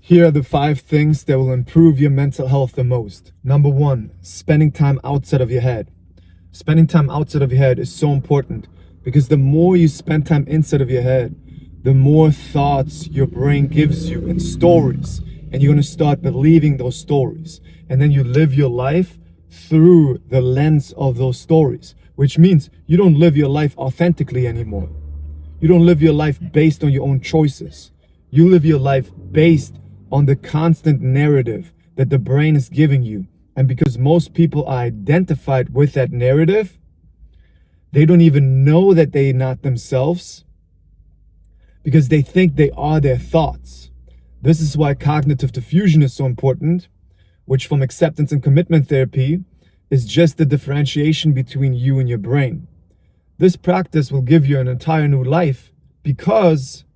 Here are the 5 things that will improve your mental health the most. Number 1, spending time outside of your head. Spending time outside of your head is so important because the more you spend time inside of your head, the more thoughts your brain gives you and stories. And you're going to start believing those stories. And then you live your life through the lens of those stories, which means you don't live your life authentically anymore. You don't live your life based on your own choices. You live your life based on the constant narrative that the brain is giving you. And because most people are identified with that narrative, they don't even know that they're not themselves because they think they are their thoughts. This is why cognitive diffusion is so important, which from acceptance and commitment therapy is just the differentiation between you and your brain. This practice will give you an entire new life because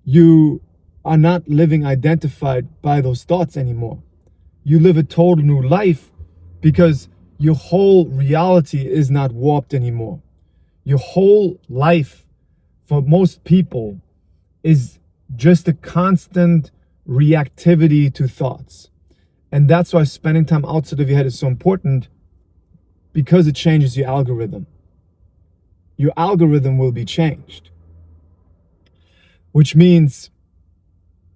you are not living identified by those thoughts anymore. You live a total new life because your whole reality is not warped anymore. Your whole life, for most people, is just a constant reactivity to thoughts. And that's why spending time outside of your head is so important, because it changes your algorithm. Your algorithm will be changed, which means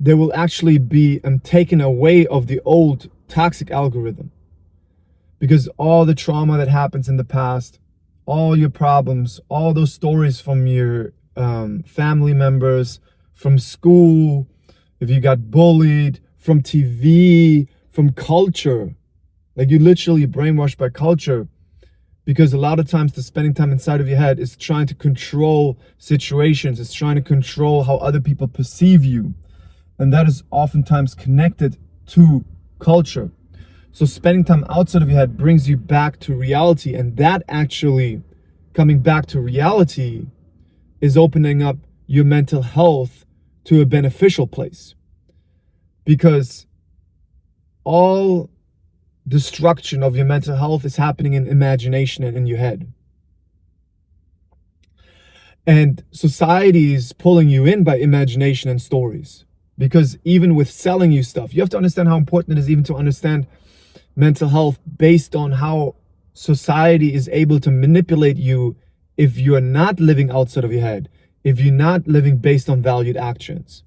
there will actually be taken away of the old toxic algorithm, because all the trauma that happens in the past, all your problems, all those stories from your family members, from school, if you got bullied, from TV, from culture, like you literally brainwashed by culture, because a lot of times the spending time inside of your head is trying to control situations, it's trying to control how other people perceive you. And that is oftentimes connected to culture. So spending time outside of your head brings you back to reality. And that actually, coming back to reality, is opening up your mental health to a beneficial place. Because all destruction of your mental health is happening in imagination and in your head. And society is pulling you in by imagination and stories. Because even with selling you stuff, you have to understand how important it is even to understand mental health based on how society is able to manipulate you if you are not living outside of your head, if you're not living based on valued actions.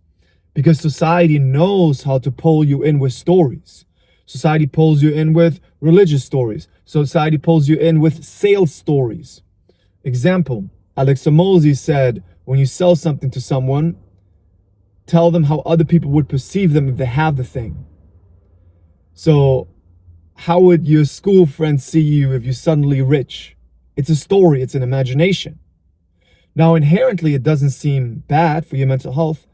Because society knows how to pull you in with stories. Society pulls you in with religious stories. Society pulls you in with sales stories. Example, Alexa Mosey said, when you sell something to someone, tell them how other people would perceive them if they have the thing. So how would your school friends see you if you're suddenly rich? It's a story, it's an imagination. Now, inherently, it doesn't seem bad for your mental health,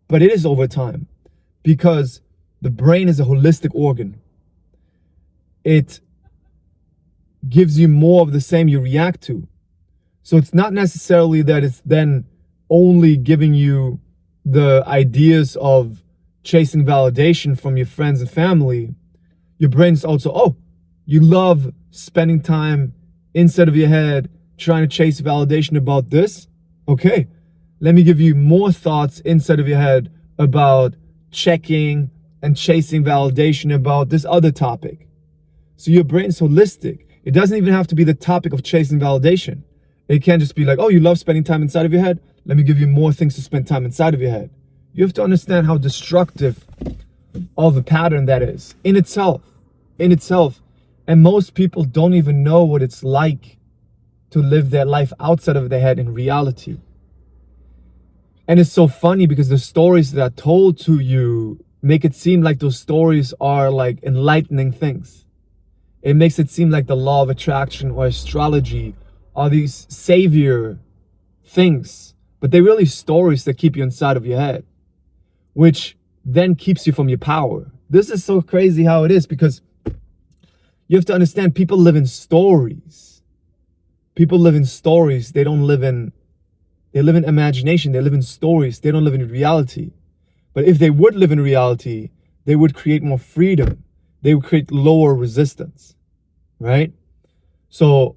but it is over time, because the brain is a holistic organ. It gives you more of the same you react to. So it's not necessarily that it's then only giving you the ideas of chasing validation from your friends and family. Your brain's also, oh, you love spending time inside of your head trying to chase validation about this? Okay, let me give you more thoughts inside of your head about checking and chasing validation about this other topic. So your brain's holistic. It doesn't even have to be the topic of chasing validation. It can't just be like, oh, you love spending time inside of your head? Let me give you more things to spend time inside of your head. You have to understand how destructive of a pattern that is in itself. And most people don't even know what it's like to live their life outside of their head in reality. And it's so funny because the stories that are told to you make it seem like those stories are like enlightening things. It makes it seem like the law of attraction or astrology are these savior things, but they're really stories that keep you inside of your head, which then keeps you from your power. This is so crazy how it is, because you have to understand, people live in stories. People live in stories. They live in imagination. They live in stories. They don't live in reality. But if they would live in reality, they would create more freedom. They would create lower resistance, right? So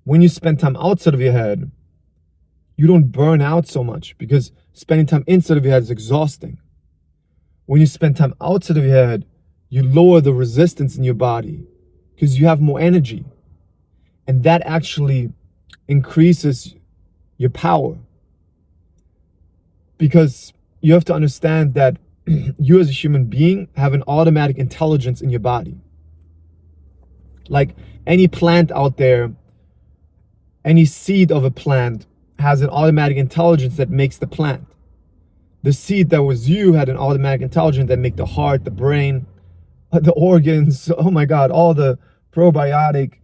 when you spend time outside of your head, you don't burn out so much, because spending time inside of your head is exhausting. When you spend time outside of your head, you lower the resistance in your body because you have more energy. And that actually increases your power. Because you have to understand that you as a human being have an automatic intelligence in your body. Like any plant out there, any seed of a plant has an automatic intelligence that makes the plant. The seed that was you had an automatic intelligence that make the heart, the brain, the organs, oh my God, all the probiotic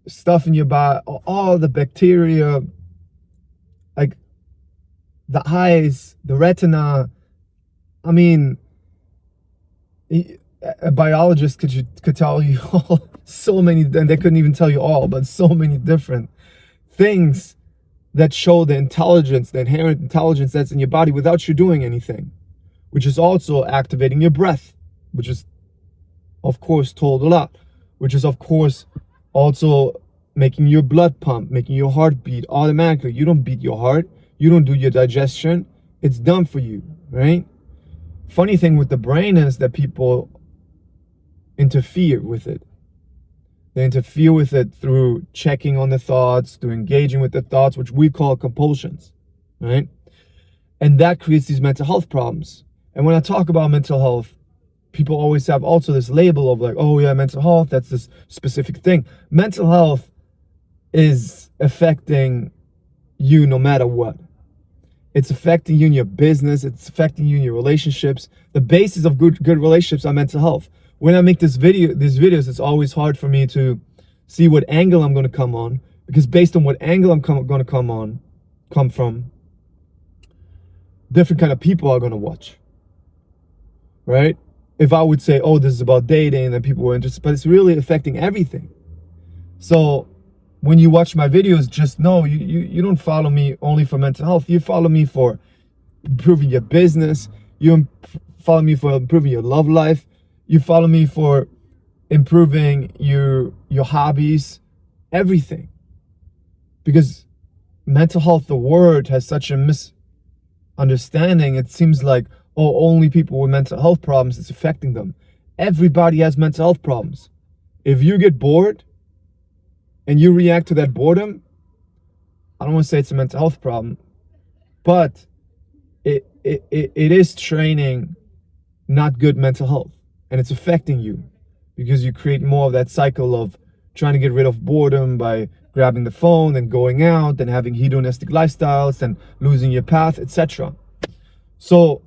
stuff in your body, all the bacteria, like the eyes, the retina. I mean, a biologist could tell you all so many, and they couldn't even tell you all, but so many different things that show the intelligence, the inherent intelligence that's in your body without you doing anything, which is also activating your breath, which is of course told a lot, which is of course also making your blood pump, making your heart beat automatically. You don't beat your heart, you don't do your digestion, it's done for you, right? Funny thing with the brain is that people interfere with it. They interfere with it through checking on the thoughts, through engaging with the thoughts, which we call compulsions, right? And that creates these mental health problems. And when I talk about mental health, people always have also this label of like, oh yeah, mental health, that's this specific thing. Mental health is affecting you no matter what. It's affecting you in your business, it's affecting you in your relationships. The basis of good relationships are mental health. When I make these videos, it's always hard for me to see what angle I'm going to come on, because based on what angle I'm going to come from, different kind of people are going to watch, right? If I would say, oh, this is about dating, then people were interested, but it's really affecting everything. So when you watch my videos, just know you don't follow me only for mental health. You follow me for improving your business. You follow me for improving your love life. You follow me for improving your hobbies, everything. Because mental health, the word, has such a misunderstanding. It seems like, oh, only people with mental health problems, it's affecting them. Everybody has mental health problems. If you get bored and you react to that boredom, I don't want to say it's a mental health problem, but it is training not good mental health. And it's affecting you because you create more of that cycle of trying to get rid of boredom by grabbing the phone and going out and having hedonistic lifestyles and losing your path, etc. So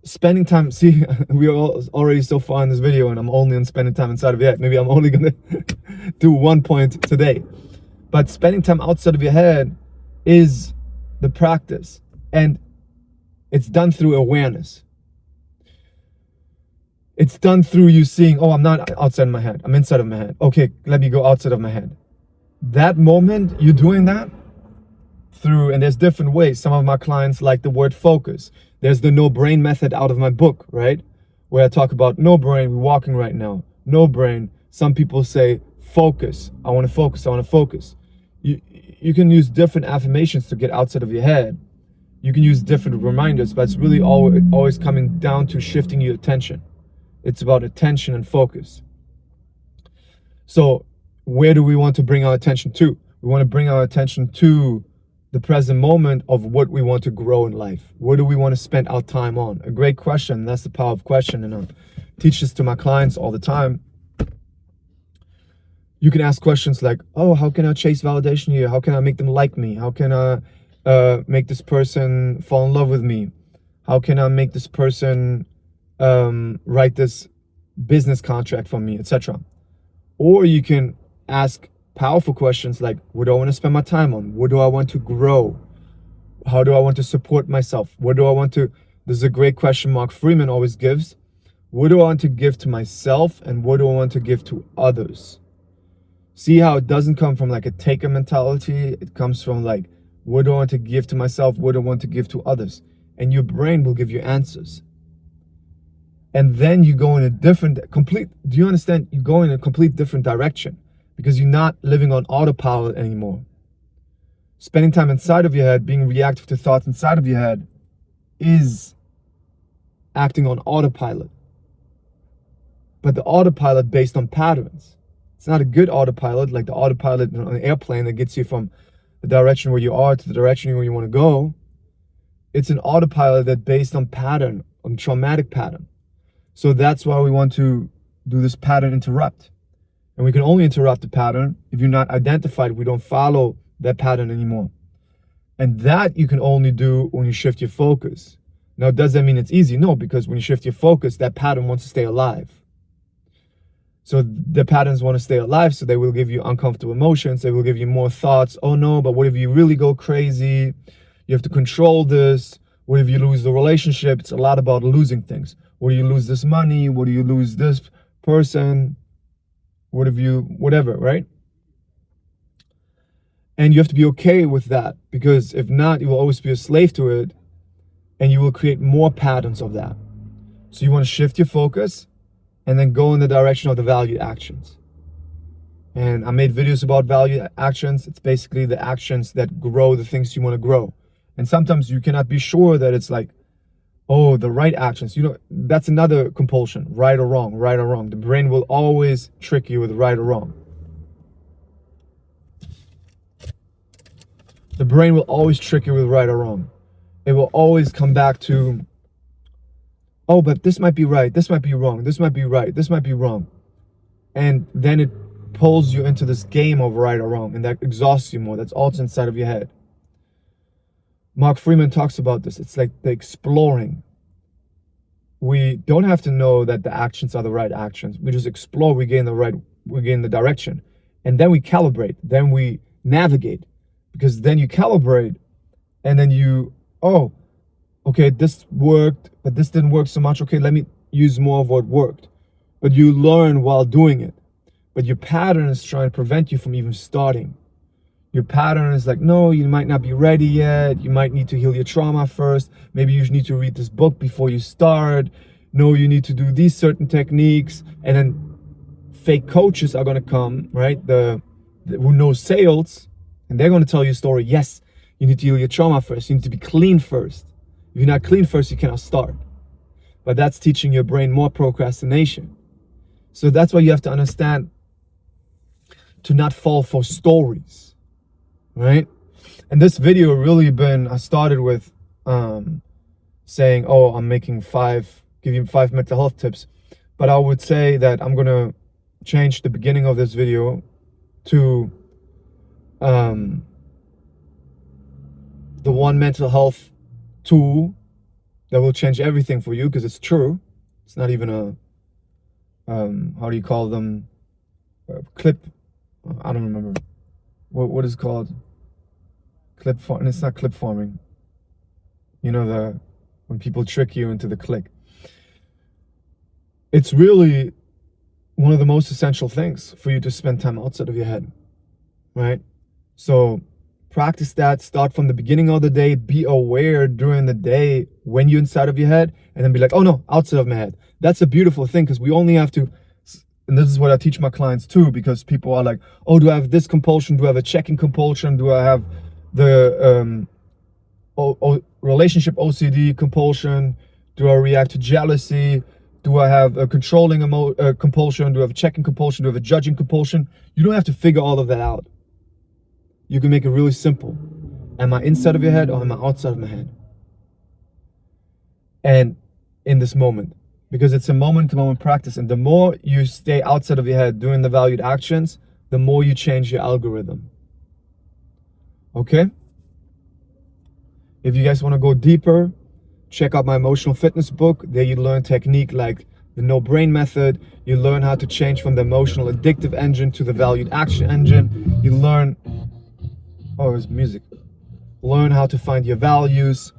spending time, see, we are already so far in this video and I'm only on spending time inside of your head. Maybe I'm only going to do one point today. But spending time outside of your head is the practice. And it's done through awareness. It's done through you seeing, oh, I'm not outside of my head. I'm inside of my head. Okay, let me go outside of my head. That moment, you're doing that through, and there's different ways. Some of my clients like the word focus. There's the no brain method out of my book, right? Where I talk about no brain, we're walking right now. No brain. Some people say focus. I want to focus. I want to focus. You can use different affirmations to get outside of your head. You can use different reminders, but it's really always coming down to shifting your attention. It's about attention and focus. So where do we want to bring our attention to? We want to bring our attention to the present moment of what we want to grow in life. What do we want to spend our time on? A great question. That's the power of question. And I teach this to my clients all the time. You can ask questions like, oh, how can I chase validation here? How can I make them like me? How can I make this person fall in love with me? How can I make this person write this business contract for me, etc. Or you can ask powerful questions like, what do I want to spend my time on? What do I want to grow? How do I want to support myself? What do I want to, this is a great question Mark Freeman always gives. What do I want to give to myself and what do I want to give to others? See how it doesn't come from like a taker mentality. It comes from like, what do I want to give to myself? What do I want to give to others? And your brain will give you answers. And then you go in a different, do you understand? You go in a complete different direction because you're not living on autopilot anymore. Spending time inside of your head, being reactive to thoughts inside of your head is acting on autopilot. But the autopilot based on patterns. It's not a good autopilot, like the autopilot on an airplane that gets you from the direction where you are to the direction where you want to go. It's an autopilot that's based on pattern, on traumatic pattern. So that's why we want to do this pattern interrupt. And we can only interrupt the pattern if you're not identified, we don't follow that pattern anymore. And that you can only do when you shift your focus. Now, does that mean it's easy? No, because when you shift your focus, that pattern wants to stay alive. So the patterns want to stay alive, so they will give you uncomfortable emotions. They will give you more thoughts. Oh no, but what if you really go crazy? You have to control this. What if you lose the relationship? It's a lot about losing things. What do you lose this money? What do you lose this person? What if you, whatever, right? And you have to be okay with that, because if not, you will always be a slave to it, and you will create more patterns of that. So you want to shift your focus and then go in the direction of the valued actions. And I made videos about valued actions. It's basically the actions that grow the things you want to grow. And sometimes you cannot be sure that it's like, oh, the right actions. You know, that's another compulsion, right or wrong, right or wrong. The brain will always trick you with right or wrong. The brain will always trick you with right or wrong. It will always come back to, oh, but this might be right, this might be wrong, this might be right, this might be wrong. And then it pulls you into this game of right or wrong, and that exhausts you more. That's also inside of your head. Mark Freeman talks about this. It's like the exploring. We don't have to know that the actions are the right actions. We just explore, we gain the direction. And then we calibrate, then we navigate. Because then you calibrate, and then you, oh, okay, this worked, but this didn't work so much. Okay, let me use more of what worked. But you learn while doing it. But your pattern is trying to prevent you from even starting. Your pattern is like, no, you might not be ready yet. You might need to heal your trauma first. Maybe you need to read this book before you start. No, you need to do these certain techniques. And then fake coaches are going to come, right? Who know sales, and they're going to tell you a story. Yes, you need to heal your trauma first. You need to be clean first. If you're not clean first, you cannot start. But that's teaching your brain more procrastination. So that's why you have to understand to not fall for stories, right? And this video really I started with saying, oh, I'm making give you 5 mental health tips. But I would say that I'm going to change the beginning of this video to the one mental health tool that will change everything for you, because it's true. It's not even a, how do you call them? Clip. I don't remember. What is it called? Clip farm. And it's not clip farming. You know, when people trick you into the click. It's really one of the most essential things for you to spend time outside of your head, right? So practice that. Start from the beginning of the day. Be aware during the day when you're inside of your head, and then be like, oh no, outside of my head. That's a beautiful thing, because we only have to, and this is what I teach my clients too, because people are like, oh, do I have this compulsion? Do I have a checking compulsion? Do I have the relationship OCD compulsion? Do I react to jealousy? Do I have a controlling compulsion? Do I have a checking compulsion? Do I have a judging compulsion? You don't have to figure all of that out. You can make it really simple. Am I inside of your head, or am I outside of my head? And in this moment, because it's a moment-to-moment practice, and the more you stay outside of your head doing the valued actions, the more you change your algorithm. Okay? If you guys want to go deeper, check out my emotional fitness book. There you learn technique like the no brain method. You learn how to change from the emotional addictive engine to the valued action engine. You learn, oh, it's music. Learn how to find your values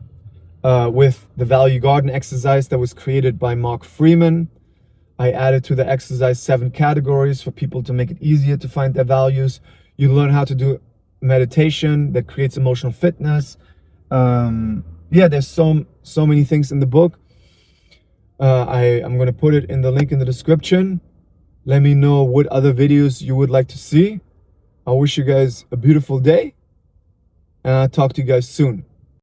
with the value garden exercise that was created by Mark Freeman. I added to the exercise 7 categories for people to make it easier to find their values. You learn how to do meditation that creates emotional fitness. Yeah, there's so many things in the book. I'm going to put it in the link in the description. Let me know what other videos you would like to see. I wish you guys a beautiful day, and I'll talk to you guys soon.